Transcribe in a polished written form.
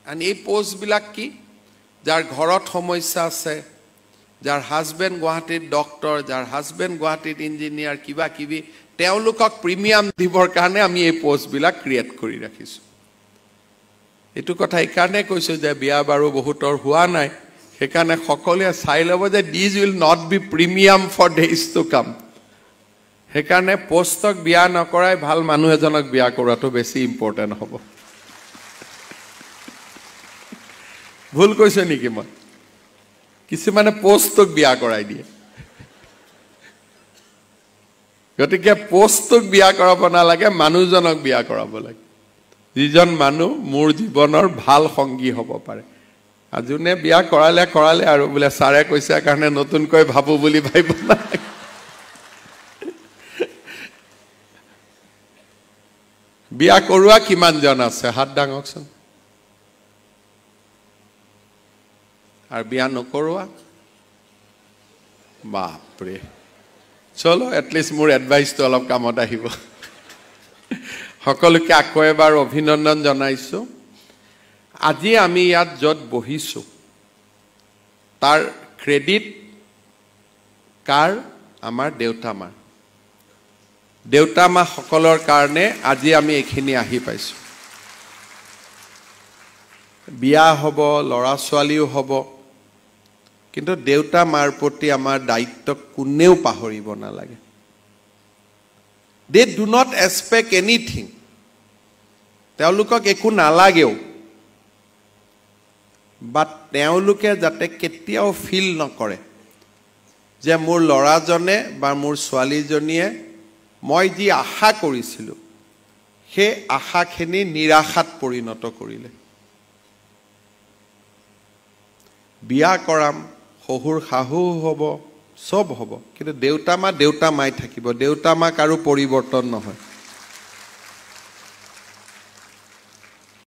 And এই পোষ্টবিলাক কি যাৰ ঘৰত সমস্যা আছে যাৰ হাজবেণ্ড গুৱাহাটীত ডক্টৰ যাৰ হাজবেণ্ড গুৱাহাটীত ইঞ্জিনিয়াৰ কিবা কিবি তেওঁলোকক প্ৰিমিয়াম দিবৰ কাৰণে আমি এই পোষ্টবিলাক ক্ৰিয়েট কৰি ৰাখিছোঁ এইটো কথা এইকাৰণে কৈছোঁ যে বিয়া বাৰু বহুতৰ হোৱা নাই সেইকাৰণে সকলোৱে চাই ল'ব যে this will not be premium for days to come সেইকাৰণে পোষ্টক বিয়া নকৰাই ভাল মানুহ এজনক বিয়া কৰাটো বেছি ইম্পৰ্টেণ্ট হ'ব ভুল কৈছো নেকি মই কিছুমানে পোষ্টক বিয়া কৰাই দিয়ে গতিকে পোষ্টক বিয়া কৰাব নালাগে মানুহজনক বিয়া কৰাব লাগে যিজন মানুহ মোৰ জীৱনৰ ভাল সংগী হ'ব পাৰে আৰু যোনে বিয়া কৰালে আৰু বোলে ছাৰে কৈছে কাৰণে নতুনকৈ ভাবো বুলি ভাবিব নালাগে বিয়া কৰোৱা কিমান জন আছে হাত দাঙকচোন আৰ বিয়া নকৰোৱা বাপৰে চলো এটলিষ্ট মোৰ এডভাইসটো অলপ কামত আহিব সকলোকে আকৌ এবাৰ অভিনন্দন জনাইছো আজি আমি ইয়াত যত বহিছো তাৰ ক্ৰেডিট কাৰ আমাৰ দেউতা মা সকলৰ কাৰণে আজি আমি এখিনি আহি পাইছো বিয়া হ'ব লৰা ছোৱালীও হ'ব কিন্তু দেউতা মাৰ প্ৰতি আমাৰ দায়িত্ব কোনেও পাহৰিব নালাগে they do not expect anything তেওঁলোকক একো নালাগেও বাট তেওঁলোকে যাতে কেতিয়াও ফিল নকৰে যে মোৰ লৰাজনে বা মোৰ ছোৱালীজনীয়ে মই যি আশা কৰিছিলো সেই আশাখিনি নিৰাশাত পৰিণত কৰিলে বিয়া কৰাম শহুৰ শাহু হ'ব সব হ'ব কিন্তু দেউতা মাই থাকিব দেউতা মাক আৰু পৰিৱৰ্তন নহয়